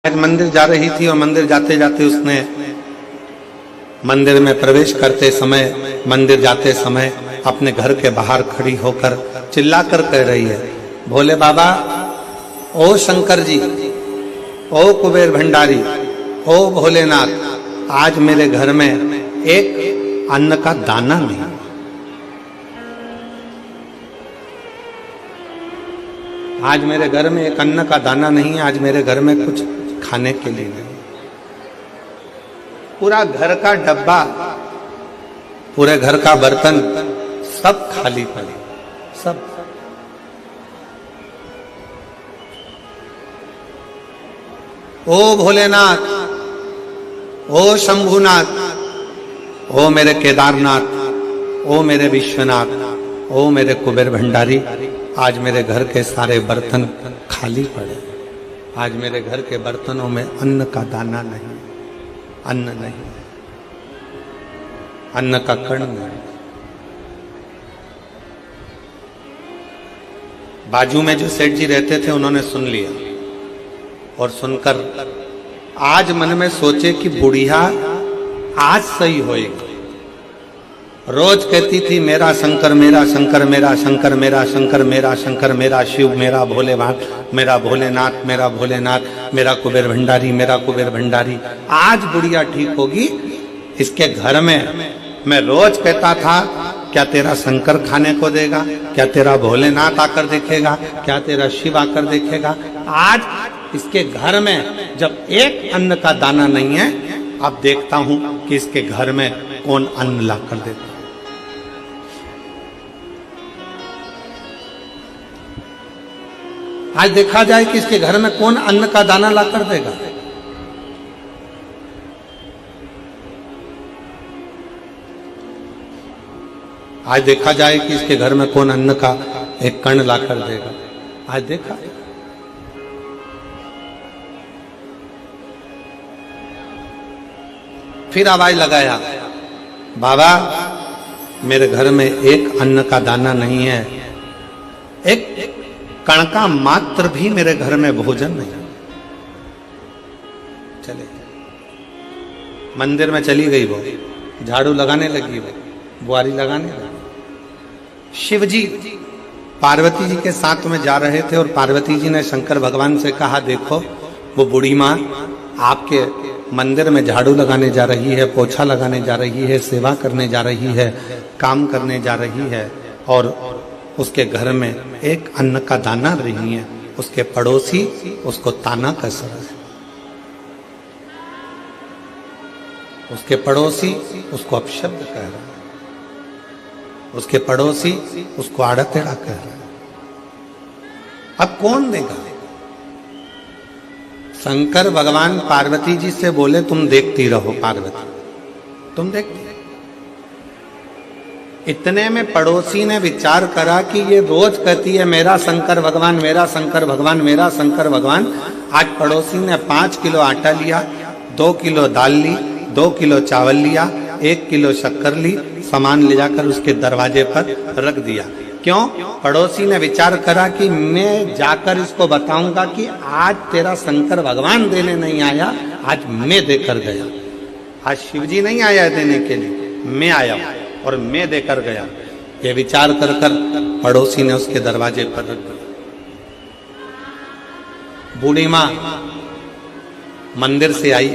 आज मंदिर जा रही थी और मंदिर जाते जाते उसने मंदिर में प्रवेश करते समय, मंदिर जाते समय अपने घर के बाहर खड़ी होकर चिल्लाकर कह रही है, भोले बाबा, ओ शंकर जी, ओ कुबेर भंडारी, ओ भोलेनाथ, आज मेरे घर में एक अन्न का दाना नहीं। आज मेरे घर में एक अन्न का दाना नहीं, आज मेरे घर में कुछ खाने के लिए नहीं। पूरा घर का डब्बा, पूरे घर का बर्तन सब खाली पड़े, सब। ओ भोलेनाथ, ओ शंभुनाथ, ओ मेरे केदारनाथ, ओ मेरे विश्वनाथ, ओ मेरे कुबेर भंडारी, आज मेरे घर के सारे बर्तन खाली पड़े। आज मेरे घर के बर्तनों में अन्न का दाना नहीं, अन्न नहीं, अन्न का कण नहीं। बाजू में जो सेठ जी रहते थे उन्होंने सुन लिया और सुनकर आज मन में सोचे कि बुढ़िया आज सही होएगी। रोज कहती थी मेरा शंकर, मेरा शंकर, मेरा शंकर, मेरा शंकर, मेरा शंकर, मेरा शिव, मेरा भोलेनाथ, मेरा भोलेनाथ, मेरा भोलेनाथ, मेरा कुबेर भंडारी, मेरा कुबेर भंडारी। आज बुढ़िया ठीक होगी। इसके घर में मैं रोज कहता था, क्या तेरा शंकर खाने को देगा, क्या तेरा भोलेनाथ आकर देखेगा, क्या तेरा शिव आकर देखेगा। आज इसके घर में जब एक अन्न का दाना नहीं है, अब देखता हूं कि इसके घर में कौन अन्न ला कर देता। आज देखा जाए कि इसके घर में कौन अन्न का दाना ला कर देगा। आज देखा जाए कि इसके घर में कौन अन्न का एक कण ला कर देगा। आज देखा। फिर आवाज लगाया, बाबा मेरे घर में एक अन्न का दाना नहीं है, एक कण का मात्र भी मेरे घर में भोजन नहीं। चले मंदिर में चली गई वो, झाड़ू लगाने लगी वो, बुआरी लगाने लगी। शिव जी पार्वती जी के साथ में जा रहे थे और पार्वती जी ने शंकर भगवान से कहा, देखो वो बूढ़ी माँ आपके मंदिर में झाड़ू लगाने जा रही है, पोछा लगाने जा रही है, सेवा करने जा रही है, काम करने जा रही है, और उसके घर में एक अन्न का दाना नहीं है। उसके पड़ोसी उसको ताना कस रहे हैं, उसके पड़ोसी उसको अपशब्द कह रहे हैं, उसके पड़ोसी उसको आड़ा टेढ़ा कह रहे हैं। अब कौन देगा? शंकर भगवान पार्वती जी से बोले, तुम देखती रहो पार्वती, तुम देखती। इतने में पड़ोसी ने विचार करा कि ये रोज कहती है मेरा शंकर भगवान, मेरा शंकर भगवान, मेरा शंकर भगवान। आज पड़ोसी ने 5 किलो आटा लिया, 2 किलो दाल ली, 2 किलो चावल लिया, 1 किलो शक्कर ली, सामान ले जाकर उसके दरवाजे पर रख दिया। क्यों? पड़ोसी ने विचार करा कि मैं जाकर इसको बताऊंगा कि आज तेरा शंकर भगवान देने नहीं आया, आज मैं देकर गया। आज शिवजी नहीं आया देने के लिए, मैं आया और मैं देकर गया। ये विचार कर कर पड़ोसी ने उसके दरवाजे पर रख दिया। बूढ़ी माँ मंदिर से आई,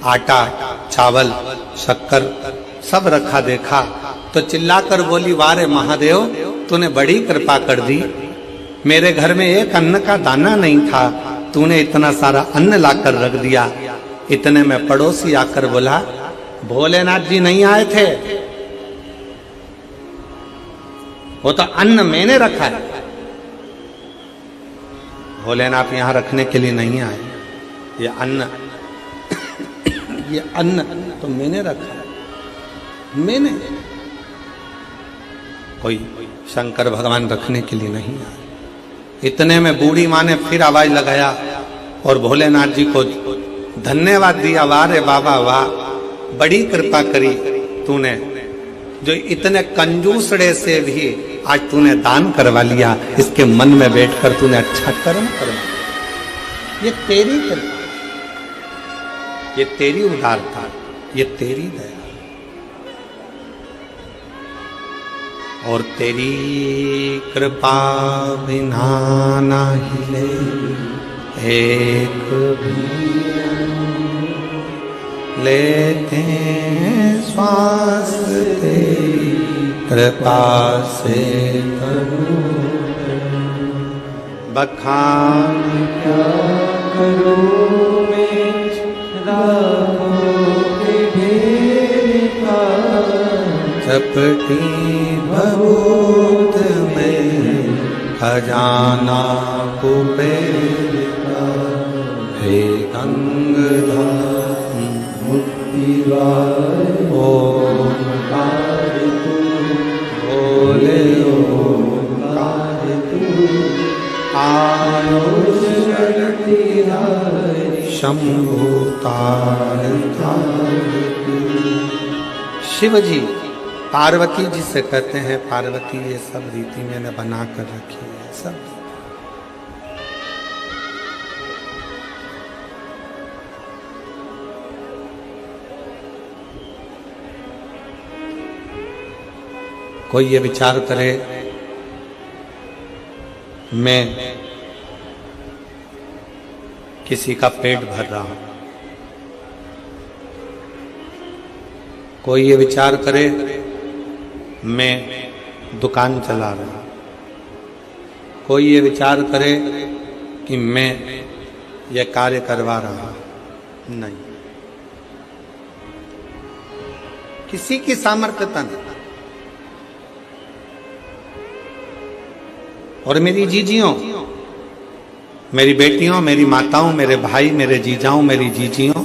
आटा, चावल, शक्कर सब रखा देखा तो चिल्लाकर बोली, वारे महादेव, तूने बड़ी कृपा कर दी। मेरे घर में एक अन्न का दाना नहीं था, तूने इतना सारा अन्न लाकर रख दिया। इतने में पड़ोसी आकर बोला, भोलेनाथ जी नहीं आए थे, वो तो अन्न मैंने रखा है। भोलेनाथ यहां रखने के लिए नहीं आए, ये अन्न ये अन्न तो मैंने रखा है, मैंने। कोई शंकर भगवान रखने के लिए नहीं आए। इतने में बूढ़ी माँ ने फिर आवाज लगाया और भोलेनाथ जी को धन्यवाद दिया, वाह रे बाबा वाह, बड़ी कृपा करी तूने, जो इतने कंजूसड़े से भी आज तूने दान करवा लिया। इसके मन में बैठकर तूने अच्छा कर्म करवा, ये तेरी कृपा। ये तेरी उदारता, ये तेरी दया और तेरी कृपा बिना ना हिले एक भी लेते हैं श्वास तेरी कृपा से करूं बखान क्या करूं मैं राहों के ढेर का चपटी भभूत में खजाना कुबेर का हे गंगाधर मुक्तिवार ओंकार तू बोले ओंकार तू आयुष शक्ति शंभु तार शिव जी पार्वती जी से कहते हैं, पार्वती ये सब रीति मैंने बना कर रखी है सब। कोई ये विचार करे मैं किसी का पेट भर रहा हूं, कोई ये विचार करे मैं दुकान चला रहा हूं, कोई ये विचार करे कि मैं ये कार्य करवा रहा हूं, नहीं, किसी की सामर्थ्यता नहीं। और मेरी जीजियों, मेरी बेटियों, मेरी माताओं, मेरे भाई, मेरे जीजाओं, मेरी जीजियों,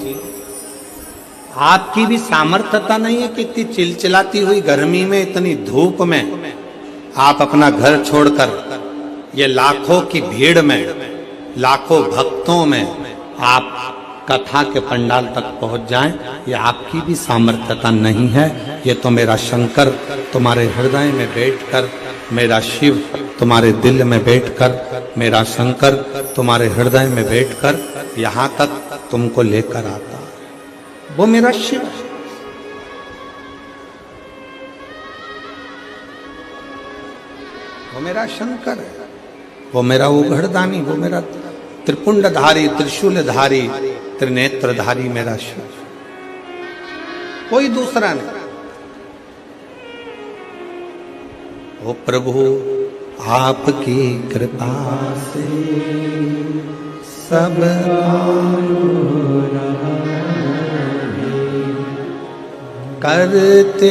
आपकी भी सामर्थ्यता नहीं है कि इतनी चिलचिलाती हुई गर्मी में, इतनी धूप में आप अपना घर छोड़कर ये लाखों की भीड़ में, लाखों भक्तों में आप कथा के पंडाल तक पहुंच जाएं। ये आपकी भी सामर्थ्यता नहीं है। ये तो मेरा शंकर तुम्हारे हृदय में बैठकर, मेरा शिव तुम्हारे दिल में बैठकर, मेरा शंकर तुम्हारे हृदय में बैठकर यहां तक तुमको लेकर आता, वो मेरा शिव है। वो मेरा शंकर है, वो मेरा उघड़दानी, वो मेरा त्रिपुंडधारी, त्रिशूलधारी, त्रिनेत्रधारी मेरा शिव, कोई दूसरा नहीं। ओ प्रभु आपकी कृपा से सब करते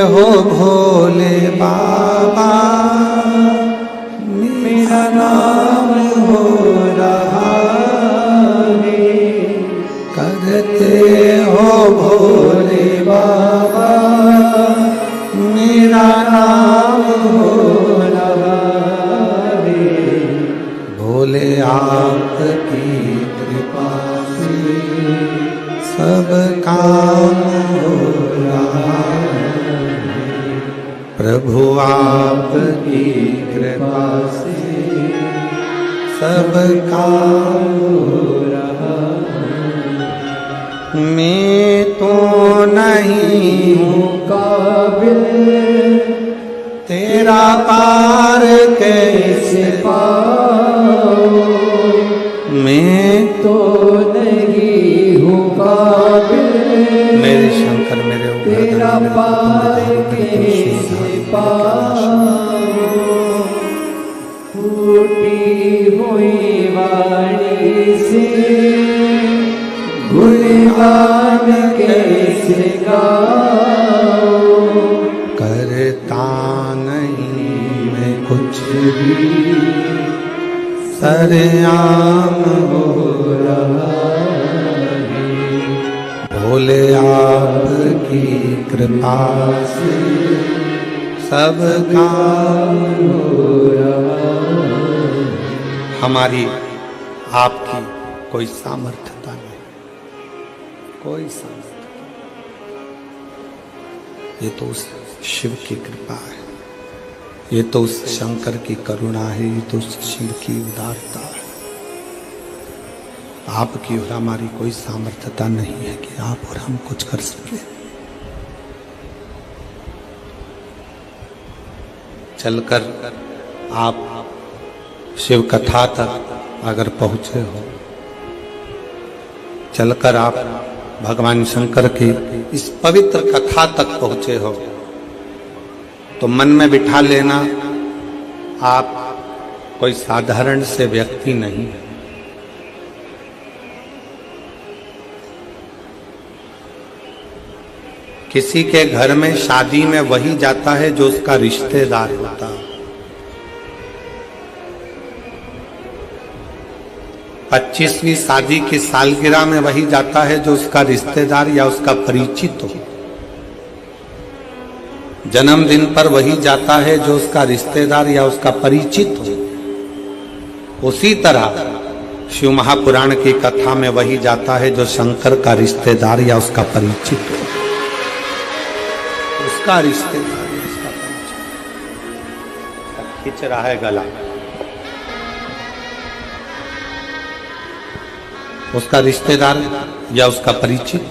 हो भोले बाबा, मेरा नाम हो रहा है। करते हो भोले बाबा, मेरा नाम हो रहा है। भोले आपकी कृपा से सब काम हो रहा है। प्रभु आपकी कृपा से सब काम हो रहा है। मैं तो नहीं हूँ काबिल, तेरा पार कैसे पाऊं। मैं तो नहीं हूँ काबिल, मेरे शंकर मेरे तेरा पार कैसे पाऊं। टूटी हुई वाणी से गुणगान कैसे गाऊं। करता नहीं मैं कुछ भी, सरेआम हो रहा है। भोले आपकी कृपा से सब काम हो रहा है। हमारी आपकी कोई सामर्थ्यता नहीं, कोई सामर्थ्य। ये तो उस शिव की कृपा है, ये तो उस शंकर की करुणा है, ये तो उस शिव की उदारता है। आपकी और हमारी कोई सामर्थ्यता नहीं है कि आप और हम कुछ कर सके। चलकर आप शिव कथा तक अगर पहुंचे हो, चलकर आप भगवान शंकर की इस पवित्र कथा तक पहुंचे हो, तो मन में बिठा लेना आप कोई साधारण से व्यक्ति नहीं है। किसी के घर में शादी में वही जाता है जो उसका रिश्तेदार होता है। 25वीं शादी की सालगिरह में वही जाता है जो उसका रिश्तेदार या उसका परिचित हो। जन्मदिन पर वही जाता है जो उसका रिश्तेदार या उसका परिचित हो। उसी तरह शिव महापुराण की कथा में वही जाता है जो शंकर का रिश्तेदार या उसका परिचित हो। उसका रिश्तेदार या उसका परिचित खींच रहा है गला, उसका रिश्तेदार या उसका परिचित।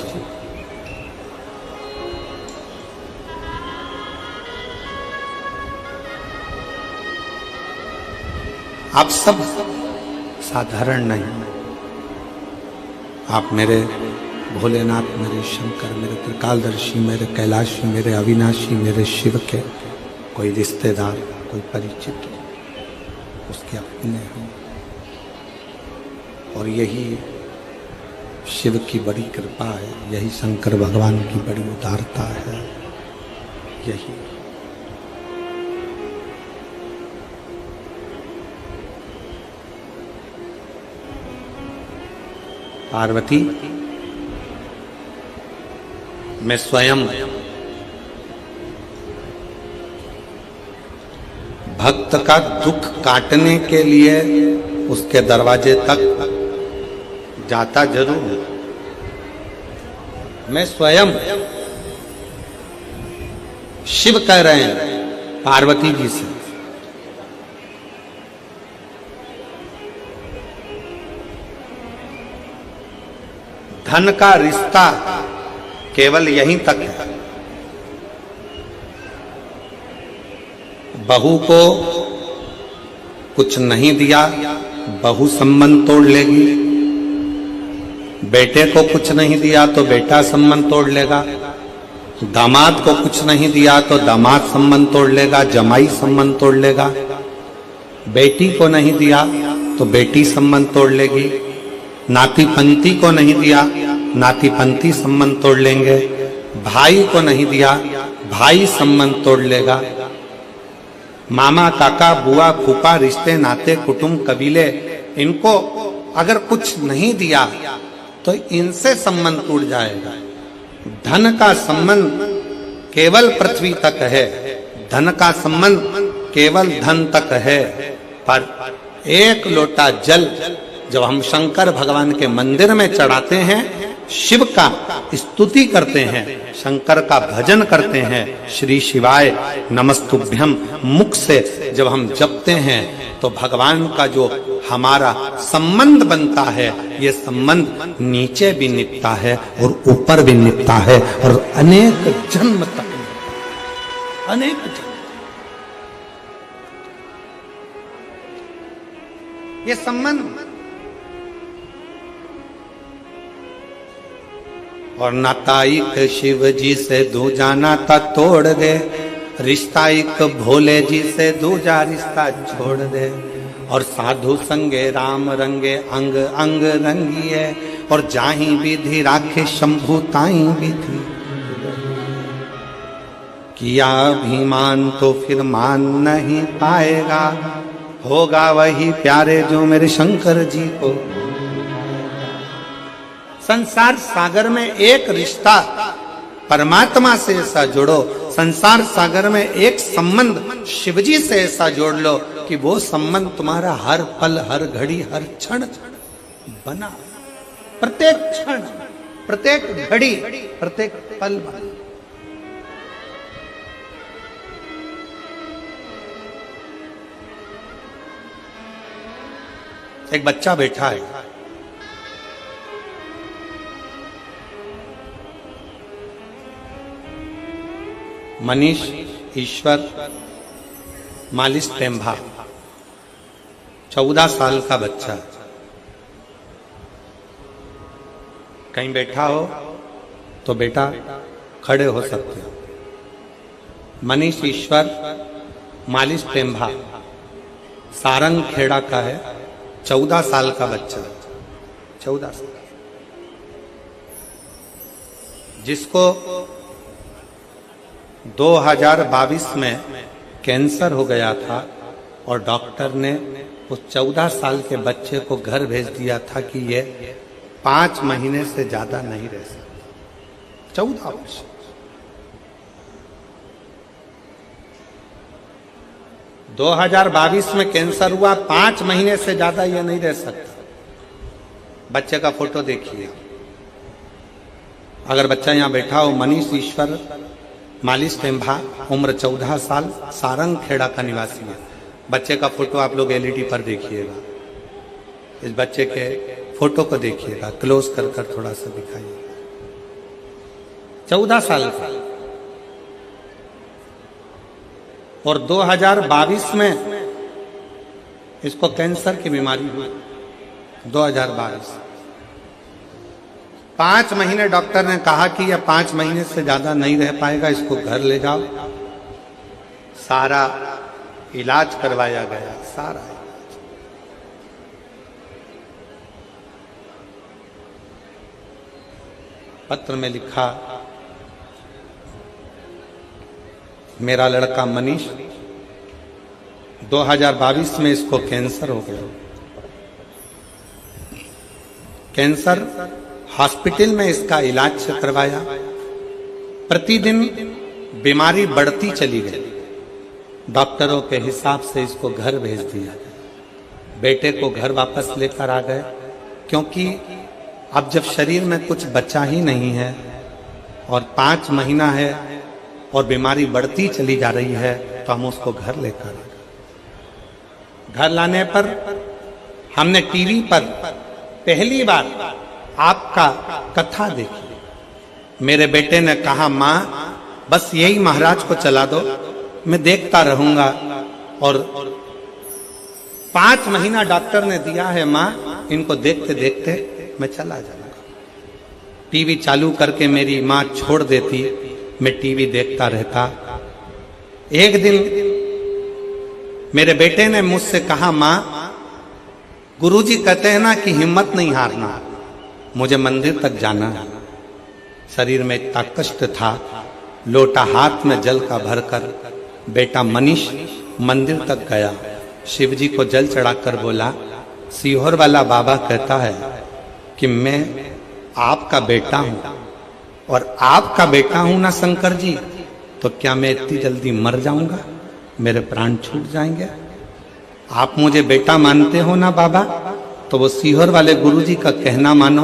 आप सब साधारण नहीं। आप मेरे भोलेनाथ, मेरे शंकर, मेरे त्रिकालदर्शी, मेरे कैलाशी, मेरे अविनाशी, मेरे शिव के कोई रिश्तेदार, कोई परिचित, उसके अपने हैं। और यही शिव की बड़ी कृपा है, यही शंकर भगवान की बड़ी उदारता है। यही पार्वती मैं स्वयं भक्त का दुख काटने के लिए उसके दरवाजे तक जाता जरूर हूं। मैं स्वयं, शिव कह रहे हैं पार्वती जी से, धन का रिश्ता केवल यहीं तक है। बहू को कुछ नहीं दिया, बहू संबंध तोड़ लेगी। बेटे को कुछ नहीं दिया तो बेटा संबंध तोड़ लेगा। दामाद को कुछ नहीं दिया तो दामाद संबंध तोड़ लेगा, जमाई संबंध तोड़ लेगा। बेटी को नहीं दिया तो बेटी संबंध तोड़ लेगी। नाती पंती को नहीं दिया, नाती पंती संबंध तोड़ लेंगे। भाई को नहीं दिया, भाई संबंध तोड़ लेगा। मामा, काका, बुआ, फूफा, रिश्ते नाते, कुटुंब, कबीले, इनको अगर कुछ नहीं दिया तो इनसे संबंध टूट जाएगा। धन का संबंध केवल पृथ्वी तक है, धन का संबंध केवल धन तक है। पर एक लोटा जल जब हम शंकर भगवान के मंदिर में चढ़ाते हैं, शिव का स्तुति करते हैं, शंकर का भजन करते हैं, श्री शिवाय नमस्तुभ्यम मुख से जब हम जपते हैं, तो भगवान का जो हमारा संबंध बनता है, ये संबंध नीचे भी निपटा है और ऊपर भी निपटा है और अनेक जन्म तक, अनेक जन्म। ये संबंध और नाता एक शिव जी से दूजा नाता तोड़ दे, रिश्ता एक भोले जी से दूजा रिश्ता छोड़ दे। और साधु संगे राम रंगे अंग अंग रंगिए, और जाही विधि राखे शंभु ताई विधि। किया अभिमान तो फिर मान नहीं पाएगा, होगा वही प्यारे जो मेरे शंकर जी को। संसार सागर में एक रिश्ता परमात्मा से ऐसा जोड़ो, संसार सागर में एक संबंध शिवजी से ऐसा जोड़ लो कि वो संबंध तुम्हारा हर पल, हर घड़ी, हर क्षण बना। प्रत्येक क्षण, प्रत्येक घड़ी, प्रत्येक पल बना। एक बच्चा बैठा है, मनीष ईश्वर मालिश टेम्भा, 14 साल का बच्चा। कहीं बैठा हो तो बेटा खड़े हो सकते हो। मनीष ईश्वर मालिश टेम्भा सारंग खेड़ा का है, 14 साल का बच्चा, 14 साल, जिसको 2022 में कैंसर हो गया था और डॉक्टर ने उस 14 साल के बच्चे को घर भेज दिया था कि ये 5 महीने से ज्यादा नहीं रह सकता। 14 वर्ष। दो 2022 में कैंसर हुआ, 5 महीने से ज्यादा ये नहीं रह सकता। बच्चे का फोटो देखिए, अगर बच्चा यहां बैठा हो। मनीष ईश्वर मालिश टेम्भा, उम्र 14 साल, सारंग खेड़ा का निवासी है। बच्चे का फोटो आप लोग एलईडी पर देखिएगा। इस बच्चे के फोटो को देखिएगा, क्लोज कर थोड़ा सा दिखाइए। 14 साल का, और 2022 में इसको कैंसर की बीमारी हुई। 2022 5 महीने डॉक्टर ने कहा कि यह 5 महीने से ज्यादा नहीं रह पाएगा, इसको घर ले जाओ। सारा इलाज करवाया गया, सारा इलाज। पत्र में लिखा, मेरा लड़का मनीष 2022 में इसको कैंसर हो गया। कैंसर हॉस्पिटल में इसका इलाज करवाया, प्रतिदिन बीमारी बढ़ती चली गई। डॉक्टरों के हिसाब से इसको घर भेज दिया। बेटे को घर वापस लेकर आ गए, क्योंकि अब जब शरीर में कुछ बचा ही नहीं है और 5 महीना है और बीमारी बढ़ती चली जा रही है, तो हम उसको घर लेकर आ गए। घर लाने पर हमने टीवी पर पहली बार आपका कथा देखी। मेरे बेटे ने कहा, माँ बस यही महाराज को चला दो, मैं देखता रहूंगा। और 5 महीना डॉक्टर ने दिया है माँ, इनको देखते देखते मैं चला जाऊंगा। टीवी चालू करके मेरी माँ छोड़ देती, मैं टीवी देखता रहता। एक दिन मेरे बेटे ने मुझसे कहा, माँ गुरुजी कहते हैं ना कि हिम्मत नहीं हारना, मुझे मंदिर तक जाना है। शरीर में इतना कष्ट था, लोटा हाथ में जल का भरकर बेटा मनीष मंदिर तक गया। शिव जी को जल चढ़ाकर बोला, सीहोर वाला बाबा कहता है कि मैं आपका बेटा हूं, और आपका बेटा हूं ना शंकर जी, तो क्या मैं इतनी जल्दी मर जाऊंगा, मेरे प्राण छूट जाएंगे? आप मुझे बेटा मानते हो ना बाबा, तो वो सीहोर वाले गुरुजी का कहना मानो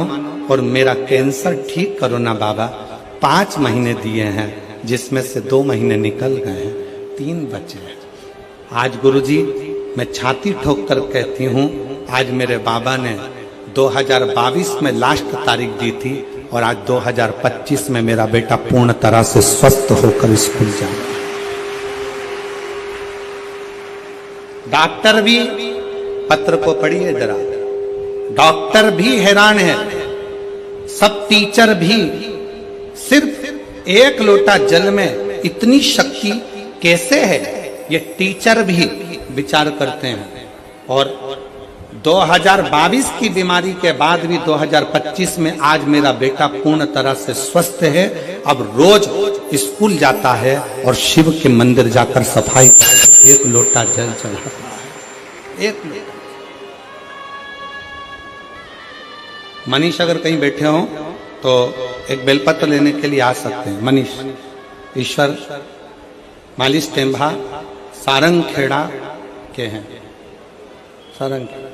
और मेरा कैंसर ठीक करो ना बाबा। 5 महीने दिए हैं, जिसमें से 2 महीने निकल गए हैं, 3 बचे हैं। आज गुरुजी मैं छाती ठोक कर कहती हूँ, आज मेरे बाबा ने 2022 में लास्ट तारीख दी थी, और आज 2025 में मेरा बेटा पूर्ण तरह से स्वस्थ होकर स्कूल जाए। डॉक्टर भी, पत्र को पढ़िए जरा, डॉक्टर भी हैरान है, सब टीचर भी। सिर्फ 1 लोटा जल में इतनी शक्ति कैसे है, ये टीचर भी विचार करते हैं। और 2022 की बीमारी के बाद भी 2025 में आज मेरा बेटा पूर्ण तरह से स्वस्थ है। अब रोज स्कूल जाता है और शिव के मंदिर जाकर सफाई 1 लोटा जल चढ़ाता है, 1 लोटा। मनीष अगर कहीं बैठे हो तो एक बेलपत्र लेने के लिए आ सकते हैं। मनीष ईश्वर मालिश टेम्भा सारंग खेड़ा के हैं, सारंग खेड़ा।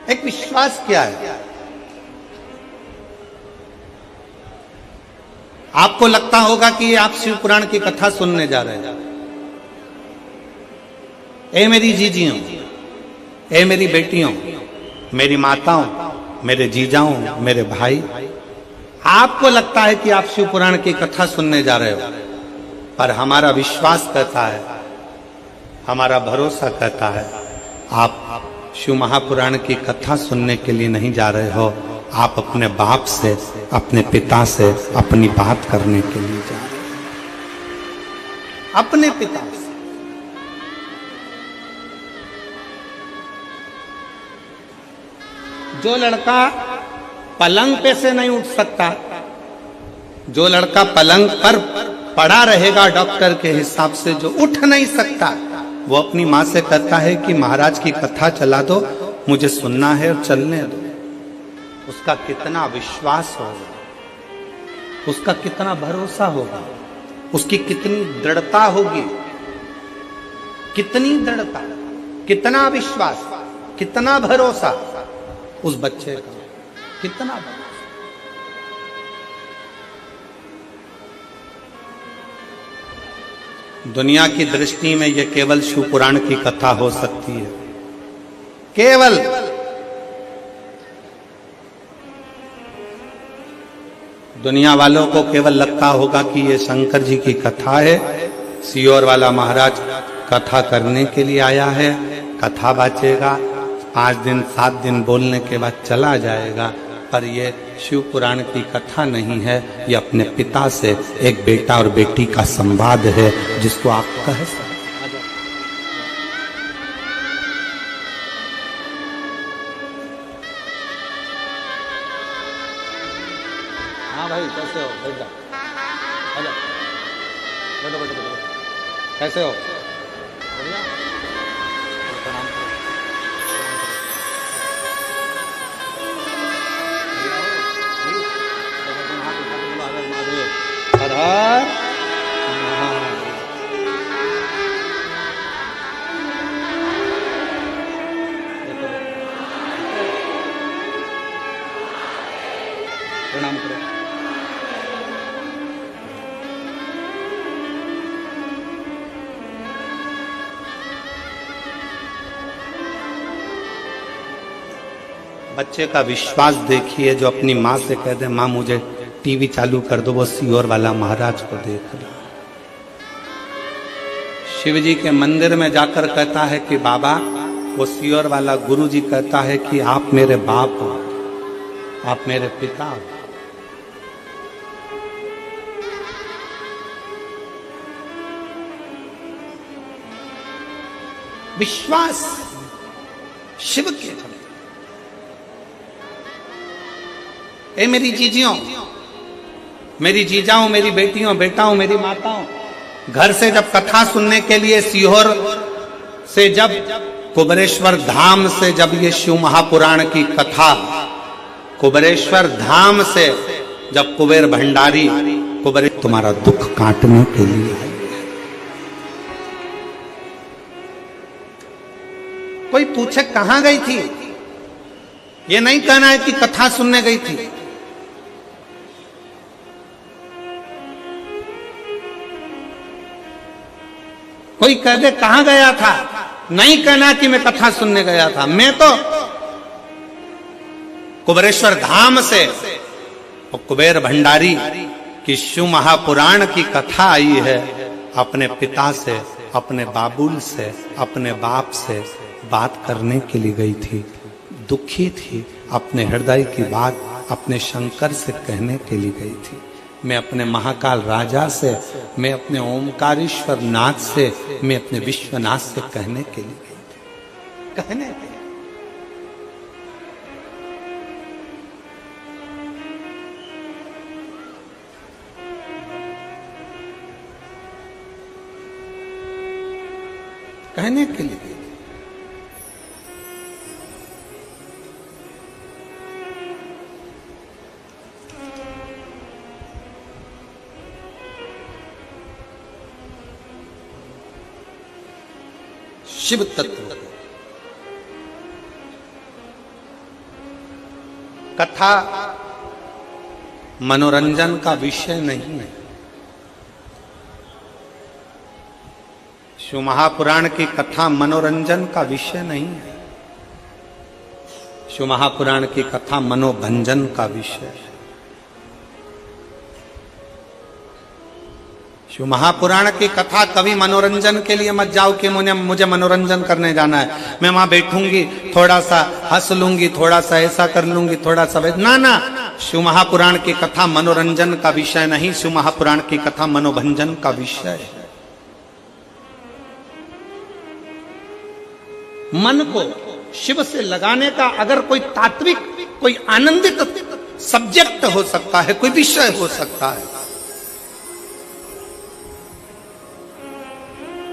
एक विश्वास क्या है, आपको लगता होगा कि आप शिव पुराण की कथा सुनने जा रहे हैं। ए मेरी जीजियों, ए मेरी बेटियों, मेरी माताओं, मेरे जीजाओं, मेरे भाई, आपको लगता है कि आप शिव पुराण की कथा सुनने जा रहे हो, पर हमारा विश्वास कहता है, हमारा भरोसा कहता है, आप शिव महापुराण की कथा सुनने के लिए नहीं जा रहे हो, आप अपने बाप से, अपने पिता से अपनी बात करने के लिए जा रहे हो, अपने पिता से। जो लड़का पलंग पे से नहीं उठ सकता, जो लड़का पलंग पर पड़ा रहेगा डॉक्टर के हिसाब से, जो उठ नहीं सकता, वो अपनी माँ से कहता है कि महाराज की कथा चला दो, मुझे सुनना है और चलने दो। उसका कितना विश्वास होगा, उसका कितना भरोसा होगा, उसकी कितनी दृढ़ता होगी, कितनी दृढ़ता, कितना विश्वास, कितना भरोसा उस बच्चे का, कितना भरोसा। दुनिया की दृष्टि में यह केवल शिव पुराण की कथा हो सकती है, केवल। दुनिया वालों को केवल लगता होगा कि ये शंकर जी की कथा है, सियोर वाला महाराज कथा करने के लिए आया है, कथा बाचेगा, 5 दिन 7 दिन बोलने के बाद चला जाएगा। पर ये शिव पुराण की कथा नहीं है, ये अपने पिता से एक बेटा और बेटी का संवाद है, जिसको आप कह सकते। हाँ भाई, कैसे हो? बैठ जाओ, आ जाओ, बैठो बैठो बैठो। कैसे हो? बढ़िया। प्रणाम करो। हर हर प्रणाम करो। बच्चे का विश्वास देखिए, जो अपनी माँ से कह दे, माँ मुझे टीवी चालू कर दो, वो सियोर वाला महाराज को देख रहा। शिव जी के मंदिर में जाकर कहता है कि बाबा, वो सियोर वाला गुरु जी कहता है कि आप मेरे बाप हो, आप मेरे पिता हो। विश्वास शिव के। ए मेरी जीजियों, मेरी जीजाओं, मेरी बेटियों, बेटाओं, मेरी माताओं, घर से जब कथा सुनने के लिए सीहोर से, जब कुबेरेश्वर धाम से, जब ये शिव महापुराण की कथा कुबेरेश्वर धाम से, जब कुबेर भंडारी, कुबेर तुम्हारा दुख काटने के लिए है। कोई पूछे कहां गई थी, ये नहीं कहना है कि कथा सुनने गई थी। कोई कह दे कहां गया था, नहीं कहना कि मैं कथा सुनने गया था। मैं तो कुबेरेश्वर धाम से, और कुबेर भंडारी की शिव महापुराण की कथा आई है, अपने पिता से, अपने बाबुल से, अपने बाप से बात करने के लिए गई थी। दुखी थी, अपने हृदय की बात अपने शंकर से कहने के लिए गई थी। मैं अपने महाकाल राजा से, मैं अपने ओमकारेश्वर नाथ से, मैं अपने विश्वनाथ से कहने के लिए गई थी। कहने के लिए। कहने के लिए। शिव तत्व कथा मनोरंजन का विषय नहीं है। शिव महापुराण की कथा मनोरंजन का विषय नहीं है। शिव महापुराण की कथा मनोभंजन का विषय है। शिव महापुराण की कथा कभी मनोरंजन के लिए मत जाओ कि मुझे मनोरंजन करने जाना है, मैं वहां बैठूंगी, थोड़ा सा हंस लूंगी, थोड़ा सा ऐसा कर लूंगी, थोड़ा सा ना ना। शिव महापुराण की कथा मनोरंजन का विषय नहीं, शिव महापुराण की कथा मनोभंजन का विषय है। मन को शिव से लगाने का अगर कोई तात्विक, कोई आनंदित सब्जेक्ट हो सकता है, कोई विषय हो सकता है,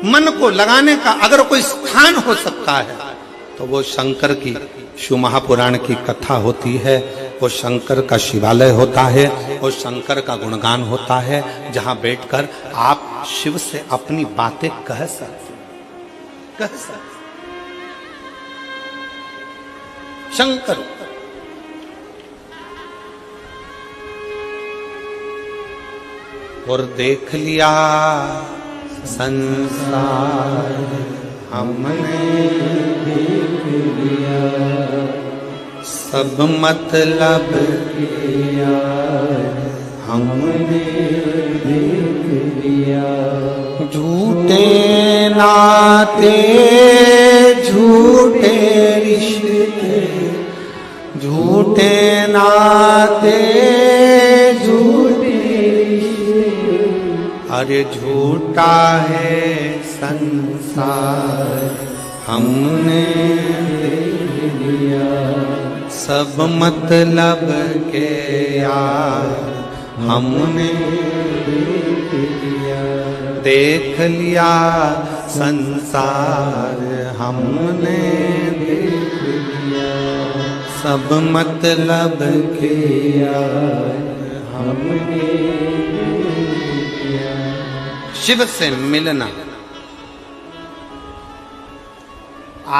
मन को लगाने का अगर कोई स्थान हो सकता है, तो वो शंकर की शिव महापुराण की कथा होती है। वो शंकर का शिवालय होता है, वो शंकर का गुणगान होता है, जहां बैठकर आप शिव से अपनी बातें कह सकते। शंकर और देख लिया संसार हमने देख लिया, सब मतलब किया हमने देख लिया। झूठे नाते झूठे रिश्ते, झूठे नाते झूठे रिश्ते, अरे झूठा है संसार हमने देख लिया, सब मतलब के यार हमने देख लिया, संसार हमने देख लिया, सब मतलब के यार हमने देख लिया। शिव से मिलना,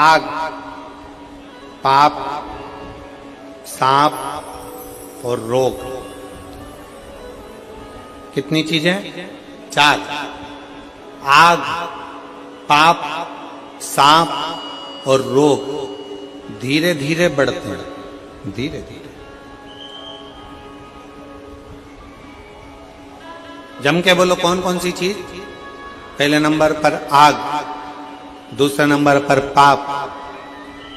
आग, पाप, सांप और रोग, कितनी चीजें? 4। आग, पाप, सांप और रोग धीरे धीरे बढ़ते हैं, धीरे धीरे। जम के बोलो कौन कौन सी चीज? पहले नंबर पर आग, दूसरे नंबर पर पाप,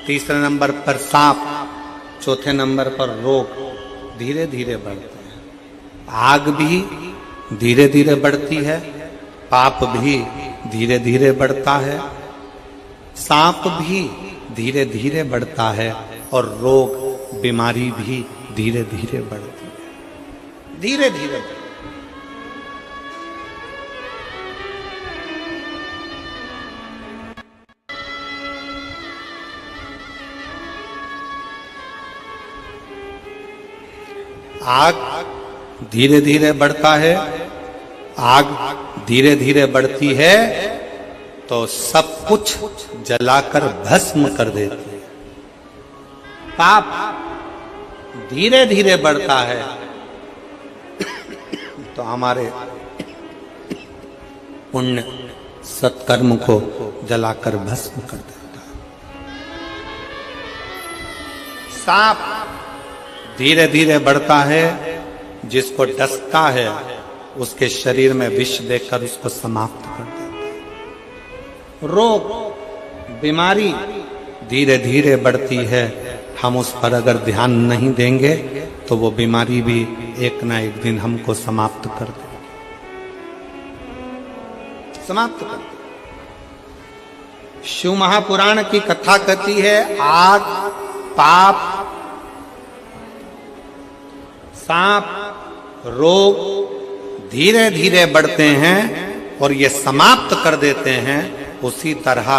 तीसरे नंबर पर सांप, चौथे नंबर पर रोग धीरे धीरे बढ़ते हैं। आग भी धीरे धीरे बढ़ती है, पाप भी धीरे धीरे बढ़ता है, सांप भी धीरे धीरे बढ़ता है और रोग, बीमारी भी धीरे धीरे बढ़ती है, धीरे धीरे। आग धीरे धीरे बढ़ता है, आग धीरे धीरे बढ़ती है तो सब कुछ जलाकर भस्म कर देती है। पाप धीरे धीरे बढ़ता है तो हमारे पुण्य सत्कर्म को जलाकर भस्म कर देता है। सांप धीरे धीरे बढ़ता है, जिसको डसता है उसके शरीर में विष देकर उसको समाप्त कर देता है। रोग, बीमारी धीरे धीरे बढ़ती है, हम उस पर अगर ध्यान नहीं देंगे तो वो बीमारी भी एक ना एक दिन हमको समाप्त कर देगी, समाप्त कर देगी। शिव महापुराण की कथा कहती है आग, पाप, सांप, रोग धीरे धीरे बढ़ते हैं और ये समाप्त कर देते हैं। उसी तरह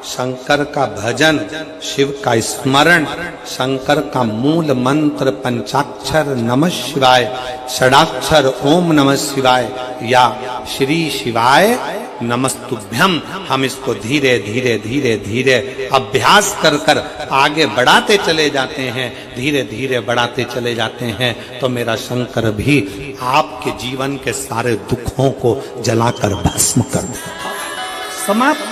शंकर का भजन, शिव का स्मरण, शंकर का मूल मंत्र पंचाक्षर नमः शिवाय, षडाक्षर ओम नमः शिवाय या श्री शिवाय नमस्तुभ्यम, हम इसको धीरे धीरे धीरे धीरे अभ्यास कर कर आगे बढ़ाते चले जाते हैं, धीरे धीरे बढ़ाते चले जाते हैं तो मेरा शंकर भी आपके जीवन के सारे दुखों को जलाकर भस्म कर देता, समाप्त।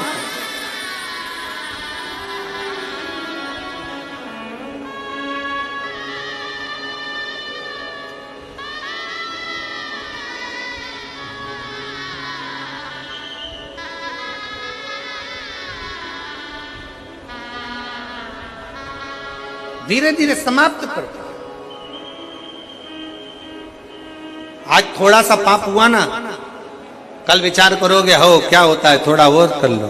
धीरे धीरे समाप्त करता। आज थोड़ा सा पाप हुआ ना, कल विचार करोगे हो क्या होता है, थोड़ा और कर लो,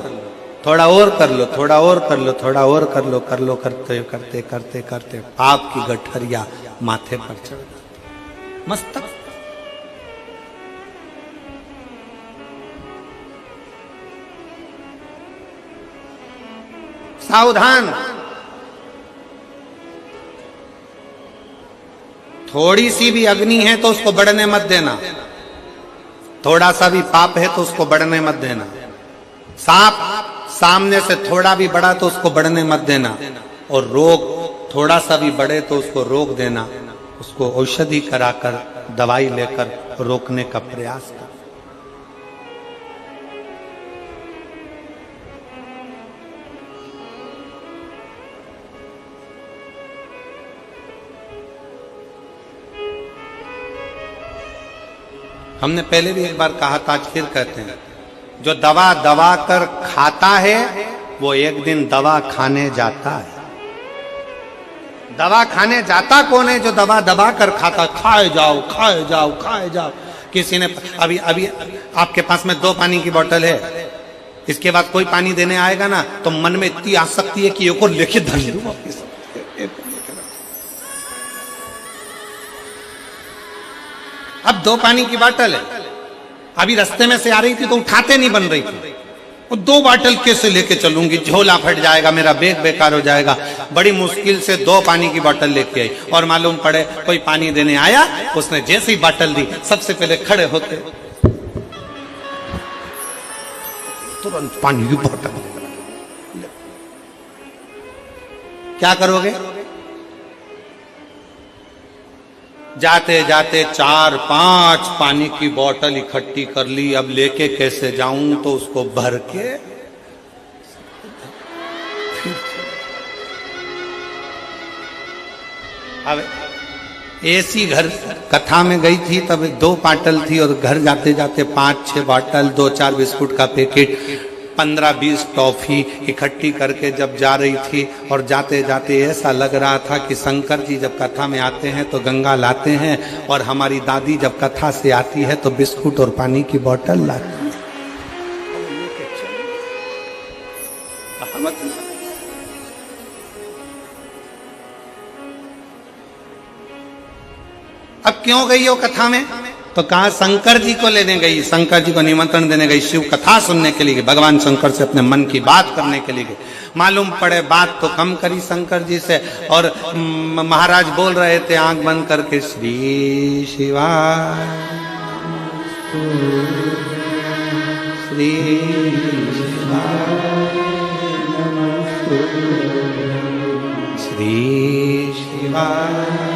थोड़ा और कर लो, थोड़ा और कर लो, थोड़ा और कर लो, कर लो, करते करते करते करते पाप की गठरिया माथे पर चढ़ जाती, मस्तक। सावधान, थोड़ी सी भी अग्नि है तो उसको बढ़ने मत देना, थोड़ा सा भी पाप है तो उसको बढ़ने मत देना। सांप सामने से थोड़ा भी बढ़ा तो उसको बढ़ने मत देना, और रोग थोड़ा सा भी बढ़े तो उसको रोक देना, उसको औषधि कराकर दवाई लेकर रोकने का प्रयास कर। हमने पहले भी एक बार कहा था, आज फिर कहते हैं, जो दवा दबा कर खाता है वो एक दिन दवा खाने जाता है। दवा खाने जाता कौन है? जो दवा दबा कर खाता। खाए जाओ, खाए जाओ, खाए जाओ। किसी ने अभी अभी आपके पास में 2 पानी की बोतल है, इसके बाद कोई पानी देने आएगा ना तो मन में इतनी आसक्ति है कि एक और लेके धर लूं। अब 2 पानी की बोतल है, अभी रास्ते में से आ रही थी तो उठाते नहीं बन रही थी, वो 2 बोतल कैसे लेके चलूंगी, झोला फट जाएगा, मेरा बैग बेकार हो जाएगा। बड़ी मुश्किल से 2 पानी की बोतल लेके आई, और मालूम पड़े कोई पानी देने आया, उसने जैसे ही बोतल दी सबसे पहले खड़े होते तुरंत पानी की बोतल। क्या करोगे? जाते जाते 4-5 पानी की बोतल इकट्ठी कर ली, अब लेके कैसे जाऊं, तो उसको भर के अब ऐसी घर कथा में गई थी, तब 2 बोतल थी, और घर जाते जाते 5-6 बोतल, 2-4 बिस्कुट का पैकेट, 15-20 टॉफी इकट्ठी करके जब जा रही थी, और जाते जाते ऐसा लग रहा था कि शंकर जी जब कथा में आते हैं तो गंगा लाते हैं, और हमारी दादी जब कथा से आती है तो बिस्कुट और पानी की बोतल लाती है। अब क्यों गई हो कथा में? तो कहा शंकर जी को लेने गई, शंकर जी को निमंत्रण देने गई, शिव कथा सुनने के लिए गई, भगवान शंकर से अपने मन की बात करने के लिए गई। मालूम पड़े बात तो कम करी शंकर जी से, और महाराज बोल रहे थे आंख बंद करके, श्री शिवाय श्री श्री शिवाय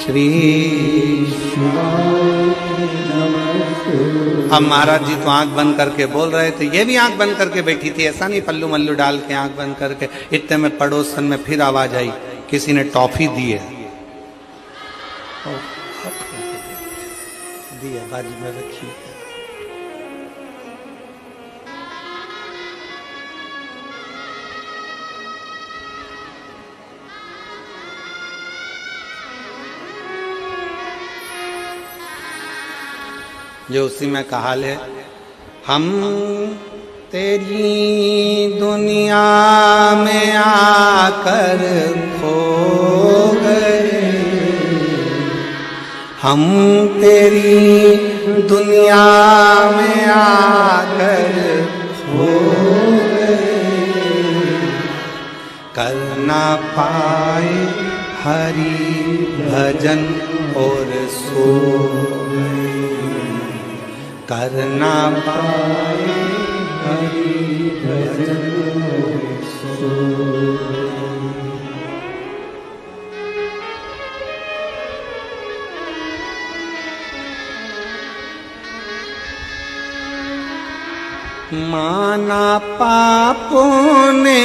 श्री अब महाराज जी तो आंख बंद करके बोल रहे थे, ये भी आंख बंद करके बैठी थी, ऐसा नहीं पल्लू मल्लू डाल के आंख बंद करके। इतने में पड़ोसन में फिर आवाज आई, किसी ने टॉफी दी है, बाजू में रखी है। जो उसी में कहा ले, हम तेरी दुनिया में आकर खो गए, हम तेरी दुनिया में आकर खो गए, कर ना पाए हरि भजन और सो गए, कर ना पाए हरि भजन और सो गए। माना पापों ने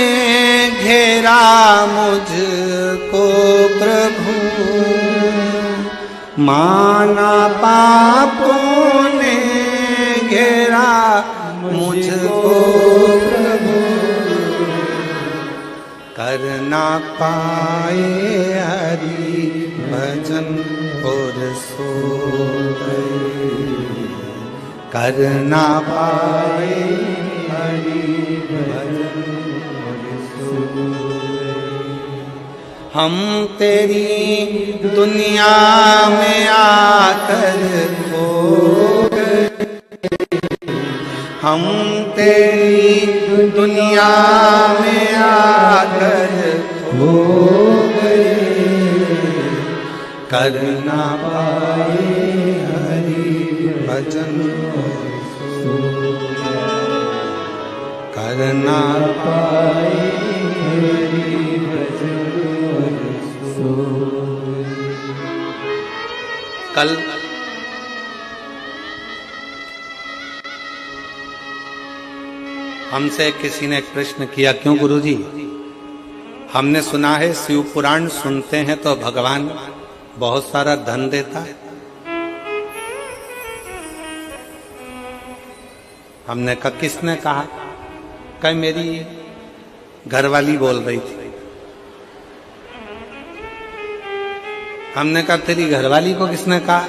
घेरा मुझको प्रभु, माना पापों ने घेरा मुझको प्रभु, कर ना पाए हरि भजन और सो गए, कर ना पाए हरि भजन और सो गए। हम तेरी दुनिया में आकर खो गए, हम तेरी दुनिया में आकर खो गए, कर ना पाए हरि भजन और सो गए, कर ना पाए हरि भजन और सो गए। कल हमसे किसी ने एक प्रश्न किया, क्यों गुरुजी, हमने सुना है शिव पुराण सुनते हैं तो भगवान बहुत सारा धन देता है। हमने कहा किसने कहा? कहीं मेरी घरवाली बोल रही थी। हमने कहा तेरी घरवाली को किसने कहा?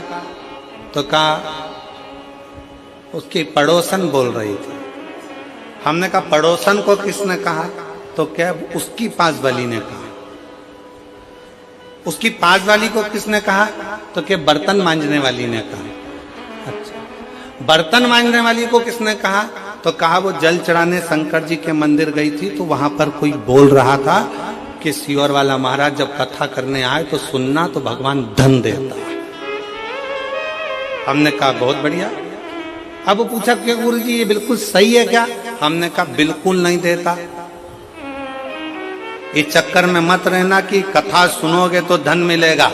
तो कहा उसकी पड़ोसन बोल रही थी। हमने कहा पड़ोसन को किसने कहा? तो क्या उसकी पास वाली ने कहा। उसकी पास वाली को किसने कहा? तो क्या बर्तन मांजने वाली ने कहा। अच्छा, बर्तन मांजने वाली को किसने कहा? तो कहा वो जल चढ़ाने शंकर जी के मंदिर गई थी तो वहां पर कोई बोल रहा था कि सियोर वाला महाराज जब कथा करने आए तो सुनना, तो भगवान धन देता है। हमने कहा बहुत बढ़िया। अब वो पूछा कि गुरुजी ये बिल्कुल सही है क्या? हमने कहा बिल्कुल नहीं देता। इस चक्कर में मत रहना कि कथा सुनोगे तो धन मिलेगा।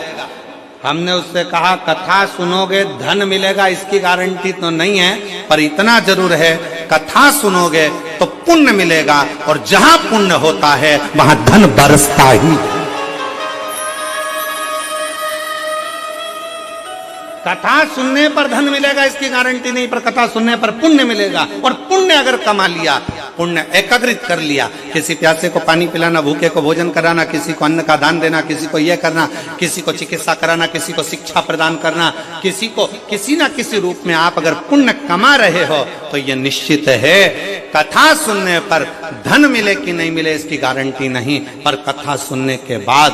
हमने उससे कहा कथा सुनोगे धन मिलेगा इसकी गारंटी तो नहीं है, पर इतना जरूर है कथा सुनोगे तो पुण्य मिलेगा, और जहां पुण्य होता है वहां धन बरसता ही। कथा सुनने पर धन मिलेगा इसकी गारंटी नहीं, पर कथा सुनने पर पुण्य मिलेगा। और पुण्य अगर कमा लिया, पुण्य एकत्रित कर लिया, किसी प्यासे को पानी पिलाना, भूखे को भोजन कराना, किसी को अन्न का दान देना, किसी को यह करना, किसी को चिकित्सा कराना, किसी को शिक्षा प्रदान करना, किसी को किसी ना किसी रूप में आप अगर पुण्य कमा रहे हो तो यह निश्चित है कथा सुनने पर धन मिले कि नहीं मिले इसकी गारंटी नहीं, पर कथा सुनने के बाद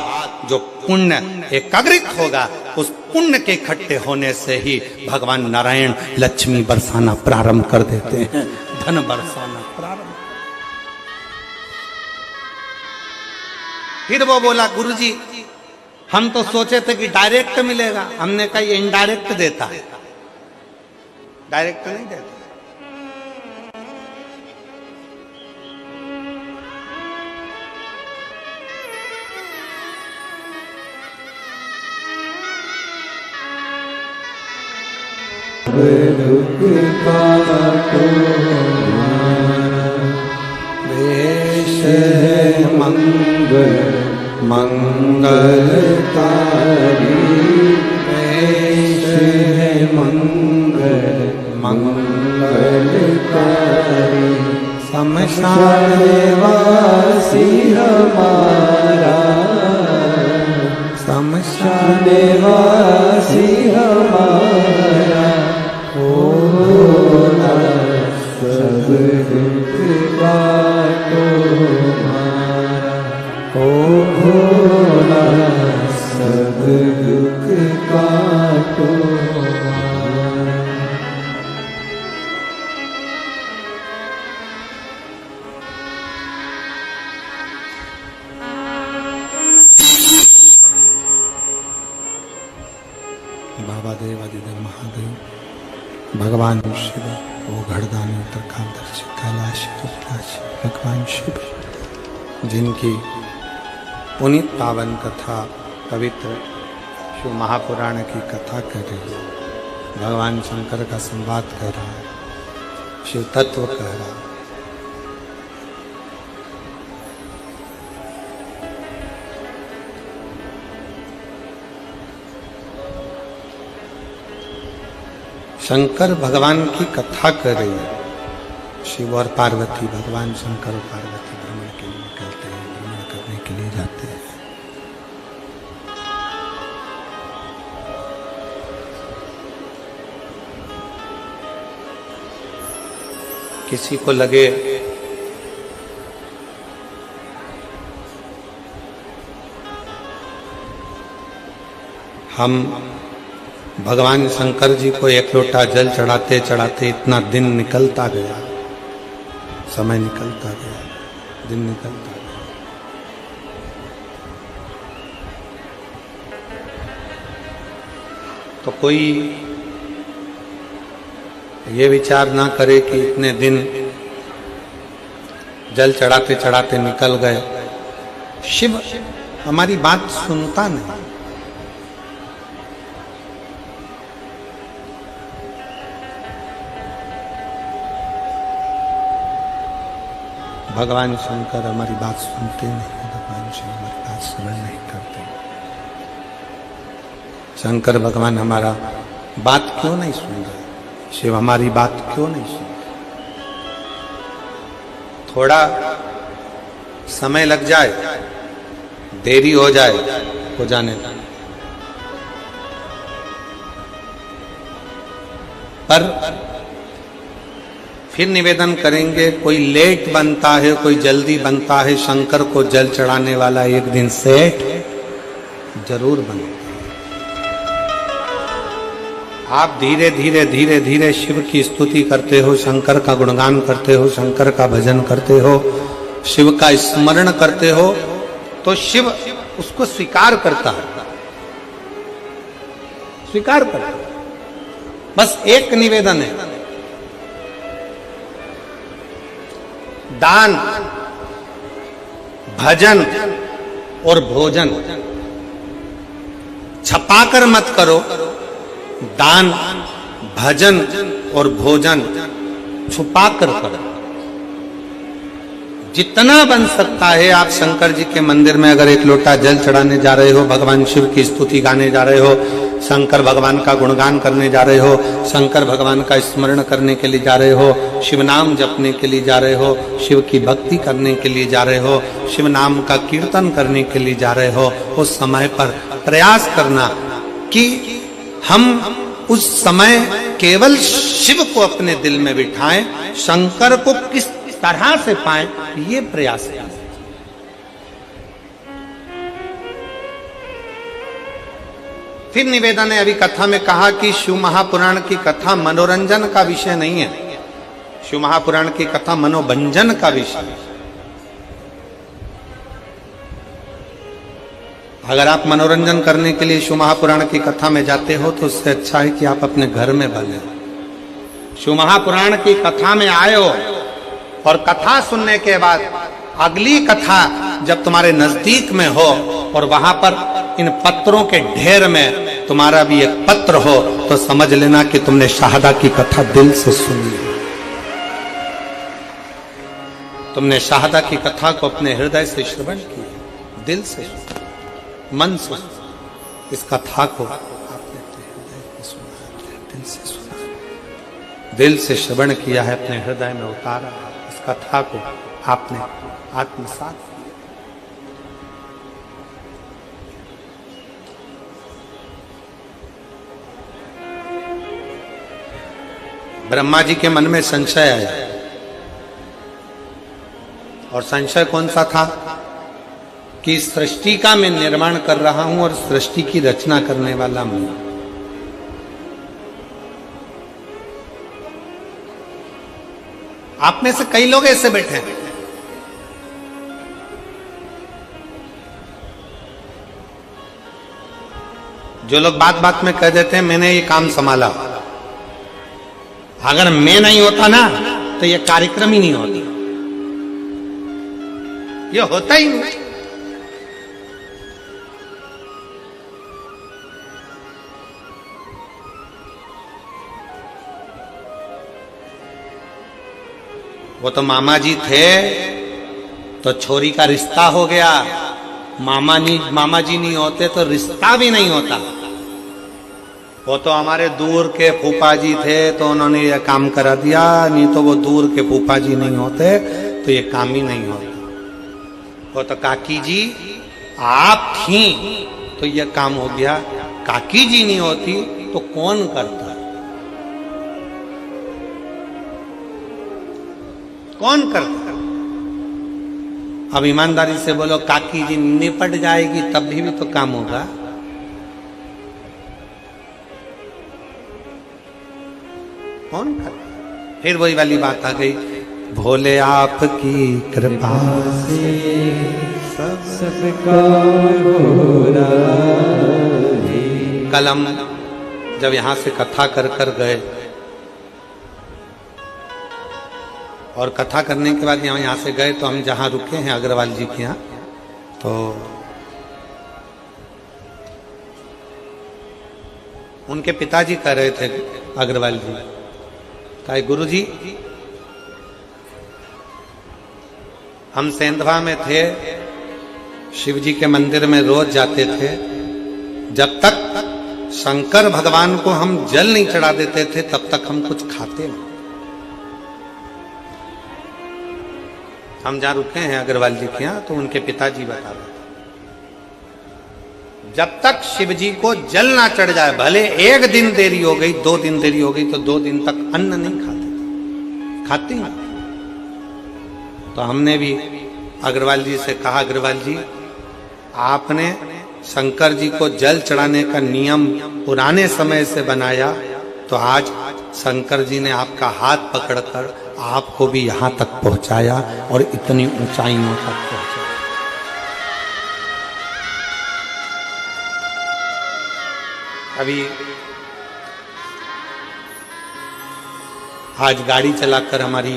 जो पुण्य एकत्रित होगा उस पुण्य के इकट्ठे होने से ही भगवान नारायण लक्ष्मी बरसाना प्रारंभ कर देते हैं, धन बरसाना प्रारंभ। फिर वो बोला गुरुजी हम तो सोचे थे कि डायरेक्ट मिलेगा। हमने कहा ये इनडायरेक्ट देता है, डायरेक्ट नहीं देता। दुख काटो देश है मंगल मंगलकारी, देश है मंगल मंगलकारी। शमशान वासी हमारा, शमशान वासी हमारा, सब दुख काटो हमारा, ओ भोला सब दुख काटो हमारा। बाबा देव आदिदेव महादेव भगवान शिव, वो घड़दानी उत्तरकांदर्शी कैलाश रुद्राशी भगवान शिव, जिनकी पुनीत पावन कथा पवित्र शिव महापुराण की कथा कर रही है, भगवान शंकर का संवाद कर रहा है, शिव तत्व कह रहा है। शंकर भगवान की कथा कर रही है। शिव और पार्वती, भगवान शंकर और पार्वती भ्रमण के लिए निकलते हैं। भ्रमण करने जाते हैं। किसी को लगे हम भगवान शंकर जी को एक लोटा जल चढ़ाते चढ़ाते इतना दिन निकलता गया, समय निकलता गया, दिन निकलता गया। तो कोई ये विचार ना करे कि इतने दिन जल चढ़ाते चढ़ाते निकल गए। शिव हमारी बात सुनता नहीं। भगवान शंकर हमारी बात सुनते नहीं, भगवान शिव हमारी बात श्रवण नहीं करते। शंकर भगवान हमारा बात क्यों नहीं सुन रहे? शिव हमारी बात क्यों नहीं सुन रहे? थोड़ा समय लग जाए, देरी हो जाए, हो जाने दो। पर फिर निवेदन करेंगे, कोई लेट बनता है, कोई जल्दी बनता है, शंकर को जल चढ़ाने वाला एक दिन सेठ जरूर बनता है। आप धीरे धीरे धीरे धीरे शिव की स्तुति करते हो, शंकर का गुणगान करते हो, शंकर का भजन करते हो, शिव का स्मरण करते हो, तो शिव उसको स्वीकार करता है, स्वीकार करता है। बस एक निवेदन है, दान, भजन और भोजन छपाकर मत करो। दान, भजन और भोजन छुपाकर करो। जितना बन सकता है आप शंकर जी के मंदिर में अगर एक लोटा जल चढ़ाने जा रहे हो, भगवान शिव की स्तुति गाने जा रहे हो, शंकर भगवान का गुणगान करने जा रहे हो, शंकर भगवान का स्मरण करने के लिए जा रहे हो, शिव नाम जपने के लिए जा रहे हो, शिव की भक्ति करने के लिए जा रहे हो, शिव नाम का कीर्तन करने के लिए जा रहे हो, उस समय पर प्रयास करना कि हम उस समय केवल शिव को अपने दिल में बिठाएं, शंकर को किस तरह से पाएं, ये प्रयास है। फिर निवेदन है, अभी कथा में कहा कि शिव महापुराण की कथा मनोरंजन का विषय नहीं है, शिव महापुराण की कथा मनोभंजन का विषय है। अगर आप मनोरंजन करने के लिए शिव महापुराण की कथा में जाते हो तो उससे अच्छा है कि आप अपने घर में बने। शिव महापुराण की कथा में आए हो और कथा सुनने के बाद अगली कथा जब तुम्हारे नजदीक में हो और वहां पर इन पत्रों के ढेर में तुम्हारा भी एक पत्र हो, तो समझ लेना कि तुमने शाहदा की कथा दिल से सुनी। तुमने शाहदा की कथा को अपने हृदय से श्रवण किया, दिल से, मन से। इस कथा को आपने अपने हृदय में सुना, दिल से सुना, दिल से श्रवण किया है, अपने हृदय में उतारा। इस कथा को आपने आत्मसात किया। ब्रह्मा जी के मन में संशय आया, और संशय कौन सा था कि सृष्टि का मैं निर्माण कर रहा हूं और सृष्टि की रचना करने वाला मैं। आप में से कई लोग ऐसे बैठे हैं, जो लोग बात बात में कह देते हैं मैंने ये काम संभाला, अगर मैं नहीं होता ना तो ये कार्यक्रम ही नहीं होती, ये होता ही नहीं। वो तो मामा जी थे तो छोरी का रिश्ता हो गया, मामा जी नहीं होते तो रिश्ता भी नहीं होता। वो तो हमारे दूर के फूफा जी थे तो उन्होंने ये काम करा दिया, नहीं तो वो दूर के फूफा जी नहीं होते तो ये काम ही नहीं होता। वो तो काकी जी आप थी तो ये काम हो गया, काकी जी नहीं होती तो कौन करता, कौन करता। अब ईमानदारी से बोलो, काकी जी निपट जाएगी तब भी तो काम होगा। कौन करता। फिर वही वाली बात आ गई, भोले आपकी कृपा से सबका भोला रे। कल हम जब यहां से कथा कर कर गए और कथा करने के बाद यहाँ से गए तो हम जहाँ रुके हैं अग्रवाल जी के यहाँ, तो उनके पिताजी कह रहे थे अग्रवाल जी, कहा गुरु जी हम सेंधवा में थे, शिव जी के मंदिर में रोज जाते थे, जब तक शंकर भगवान को हम जल नहीं चढ़ा देते थे तब तक हम कुछ खाते नहीं। हम जहां रुके हैं अग्रवाल जी के यहाँ, तो उनके पिताजी बता रहे थे, जब तक शिव जी को जल ना चढ़ जाए, भले एक दिन देरी हो गई, 2 दिन देरी हो गई, तो 2 दिन तक अन्न नहीं खाते हैं। तो हमने भी अग्रवाल जी से कहा, अग्रवाल जी आपने शंकर जी को जल चढ़ाने का नियम पुराने समय से बनाया, तो आज शंकर जी ने आपका हाथ पकड़कर आपको भी यहां तक पहुंचाया और इतनी ऊंचाइयों तक पहुंचाया। अभी आज गाड़ी चलाकर हमारी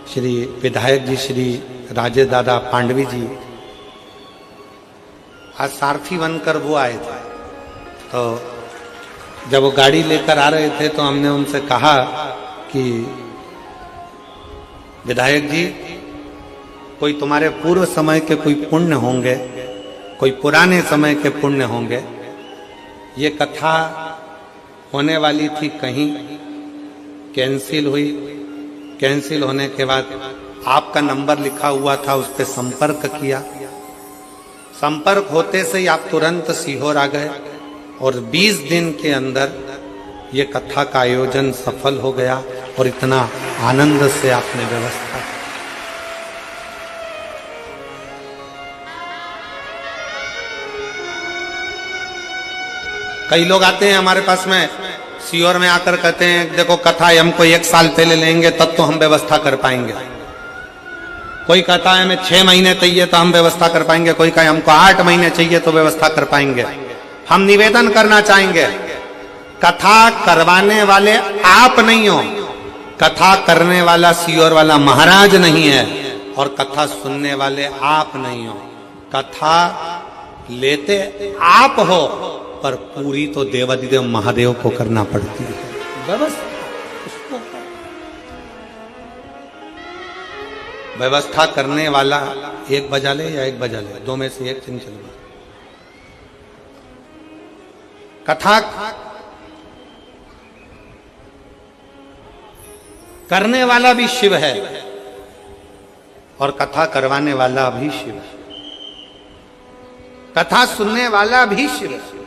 श्री विधायक जी श्री राजेश दादा पांडवी जी आज सारथी बनकर वो आए थे। तो जब वो गाड़ी लेकर आ रहे थे तो हमने उनसे कहा कि विधायक जी कोई तुम्हारे पूर्व समय के कोई पुण्य होंगे, कोई पुराने समय के पुण्य होंगे, ये कथा होने वाली थी कहीं कैंसिल हुई, कैंसिल होने के बाद आपका नंबर लिखा हुआ था, उस पर संपर्क किया, संपर्क होते से ही आप तुरंत सीहोर आ गए और 20 दिन के अंदर ये कथा का आयोजन सफल हो गया और इतना आनंद से आपने व्यवस्था। कई लोग आते हैं हमारे पास में सीहोर में आकर कहते हैं देखो कथा हमको 1 साल पहले लेंगे तब तो हम व्यवस्था कर पाएंगे, कोई कहता है हमें 6 महीने चाहिए तो हम व्यवस्था कर पाएंगे, कोई कहे हमको 8 महीने चाहिए तो व्यवस्था कर पाएंगे। हम निवेदन करना चाहेंगे, कथा करवाने वाले आप नहीं हो, कथा करने वाला सीहोर वाला महाराज नहीं है और कथा सुनने वाले आप नहीं हो। कथा लेते आप हो पर पूरी तो देवाधिदेव महादेव को करना पड़ती है व्यवस्था। व्यवस्था करने वाला 1 बजा ले या 1 बजा ले, 2 में से 1 दिन चलेगा। कथा करने वाला भी शिव है और कथा करवाने वाला भी शिव है, कथा सुनने वाला भी शिव है।